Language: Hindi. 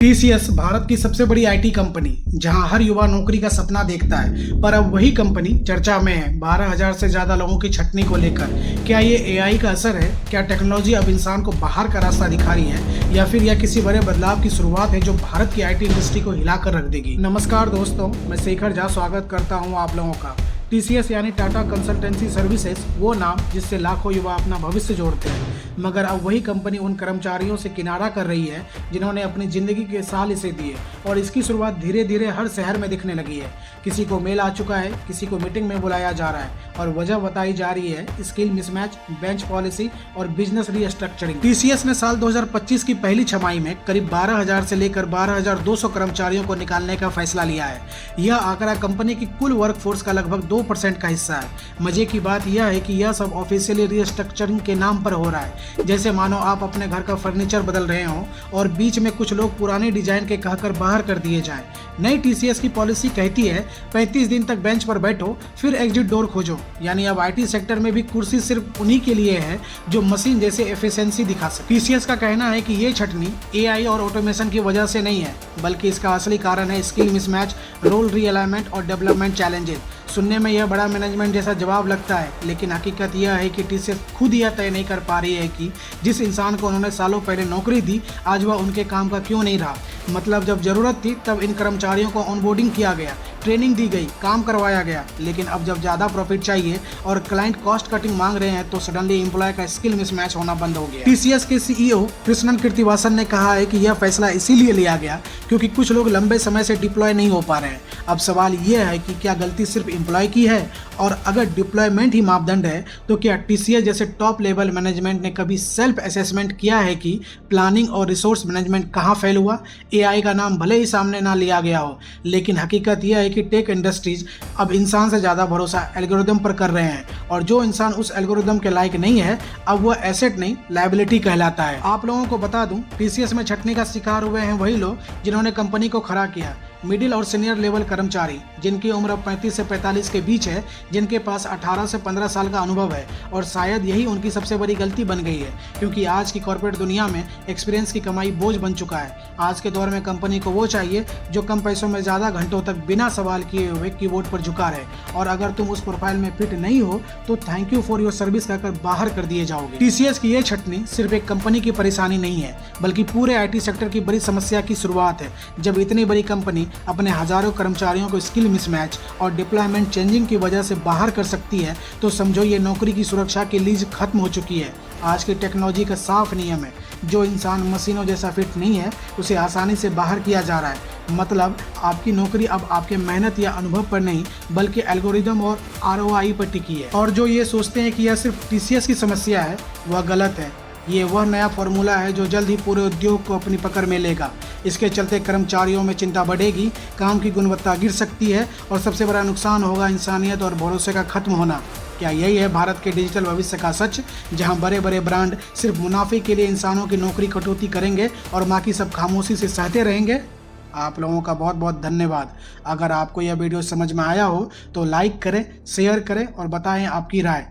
टीसीएस भारत की सबसे बड़ी आईटी कंपनी जहां हर युवा नौकरी का सपना देखता है, पर अब वही कंपनी चर्चा में है 12,000 से ज्यादा लोगों की छटनी को लेकर। क्या ये एआई का असर है? क्या टेक्नोलॉजी अब इंसान को बाहर का रास्ता दिखा रही है, या फिर यह किसी बड़े बदलाव की शुरुआत है जो भारत की आईटी इंडस्ट्री को हिलाकर रख देगी? नमस्कार दोस्तों, मैं शेखर झा स्वागत करता हूँ आप लोगों का। टीसीएस यानी टाटा कंसल्टेंसी सर्विसेज, वो नाम जिससे लाखों युवा अपना भविष्य जोड़ते हैं, मगर अब वही कंपनी उन कर्मचारियों से किनारा कर रही है जिन्होंने अपनी जिंदगी के साल इसे दिए, और इसकी शुरुआत धीरे धीरे हर शहर में दिखने लगी है। किसी को मेल आ चुका है, किसी को मीटिंग में बुलाया जा रहा है, और वजह बताई जा रही है स्किल मिसमैच, बेंच पॉलिसी और बिजनेस रीस्ट्रक्चरिंग। टीसीएस ने साल 2025 की पहली छमाही में करीब 12,000 से लेकर 12,200 कर्मचारियों को निकालने का फैसला लिया है। यह आंकड़ा कंपनी की कुल वर्कफोर्स का लगभग 2% का हिस्सा है। मजे की बात यह है कि यह सब ऑफिशियली रीस्ट्रक्चरिंग के नाम पर हो रहा है, जैसे मानो आप अपने घर का फर्नीचर बदल रहे हो और बीच में कुछ लोग पुराने डिजाइन के कहकर बाहर कर दिए जाएं। नई टीसीएस की पॉलिसी कहती है 35 दिन तक बेंच पर बैठो, फिर एग्जिट डोर खोजो। यानी अब आईटी सेक्टर में भी कुर्सी सिर्फ उन्हीं के लिए है जो मशीन जैसे एफिशिएंसी दिखा सके। टीसीएस का कहना है कि ये छटनी एआई और ऑटोमेशन की वजह से नहीं है, बल्कि इसका असली कारण है स्किल मिसमैच, रोल रीअलाइनमेंट और डेवलपमेंट चैलेंजेस। सुनने में यह बड़ा मैनेजमेंट जैसा जवाब लगता है, लेकिन हकीकत यह है कि टीसीएस खुद यह तय नहीं कर पा रही है कि जिस इंसान को उन्होंने सालों पहले नौकरी दी, आज वह उनके काम का क्यों नहीं रहा। मतलब जब जरूरत थी तब इन कर्मचारियों को ऑनबोर्डिंग किया गया, ट्रेनिंग दी गई, काम करवाया गया, लेकिन अब जब ज़्यादा प्रॉफिट चाहिए और क्लाइंट कॉस्ट कटिंग मांग रहे हैं, तो सडनली एम्प्लॉय का स्किल मिसमैच होना बंद हो गया। टीसीएस के सीईओ कृष्णन कीर्तिवासन ने कहा है कि यह फैसला इसीलिए लिया गया क्योंकि कुछ लोग लंबे समय से डिप्लॉय नहीं हो पा रहे हैं। अब सवाल यह है कि क्या गलती सिर्फ एम्प्लॉय की है, और अगर डिप्लॉयमेंट ही मापदंड है तो क्या टीसीएस जैसे टॉप लेवल मैनेजमेंट ने कभी सेल्फ असेसमेंट किया है कि प्लानिंग और रिसोर्स मैनेजमेंट कहाँ फेल हुआ? एआई का नाम भले ही सामने ना लिया गया हो, लेकिन हकीकत यह है कि टेक इंडस्ट्रीज अब इंसान से ज़्यादा भरोसा एल्गोरिदम पर कर रहे हैं, और जो इंसान उस एल्गोरिदम के लायक नहीं है, अब वह एसेट नहीं लायबिलिटी कहलाता है। आप लोगों को बता दूं, टीसीएस में छटनी का शिकार हुए हैं वही लोग जिन्होंने कंपनी को खड़ा किया। मिडिल और सीनियर लेवल कर्मचारी जिनकी उम्र 35 से 45 के बीच है, जिनके पास 18 से 15 साल का अनुभव है, और शायद यही उनकी सबसे बड़ी गलती बन गई है, क्योंकि आज की कॉर्पोरेट दुनिया में एक्सपीरियंस की कमाई बोझ बन चुका है। आज के दौर में कंपनी को वो चाहिए जो कम पैसों में ज़्यादा घंटों तक बिना सवाल किए हुए कीबोर्ड पर झुका रहे, और अगर तुम उस प्रोफाइल में फिट नहीं हो तो thank you for your service कहकर बाहर कर दिए जाओगे। टीसीएस की ये छटनी सिर्फ एक कंपनी की परेशानी नहीं है, बल्कि पूरे आईटी सेक्टर की बड़ी समस्या की शुरुआत है। जब इतनी बड़ी कंपनी अपने हजारों कर्मचारियों को स्किल मिसमैच और डिप्लॉयमेंट चेंजिंग की वजह से बाहर कर सकती है, तो समझो ये नौकरी की सुरक्षा की लीज खत्म हो चुकी है। आज की टेक्नोलॉजी का साफ नियम है, जो इंसान मशीनों जैसा फिट नहीं है उसे आसानी से बाहर किया जा रहा है। मतलब आपकी नौकरी अब आपके मेहनत या अनुभव पर नहीं, बल्कि एल्गोरिदम और आरओआई पर टिकी है। और जो ये सोचते हैं कि यह सिर्फ टीसीएस की समस्या है, वह गलत है। ये वह नया फॉर्मूला है जो जल्द ही पूरे उद्योग को अपनी पकड़ में लेगा। इसके चलते कर्मचारियों में चिंता बढ़ेगी, काम की गुणवत्ता गिर सकती है, और सबसे बड़ा नुकसान होगा इंसानियत और भरोसे का खत्म होना। क्या यही है भारत के डिजिटल भविष्य का सच, जहां बड़े बड़े ब्रांड सिर्फ मुनाफे के लिए इंसानों की नौकरी कटौती करेंगे और बाकी सब खामोशी से सहते रहेंगे? आप लोगों का बहुत बहुत धन्यवाद। अगर आपको यह वीडियो समझ में आया हो तो लाइक करें, शेयर करें और बताएं आपकी राय।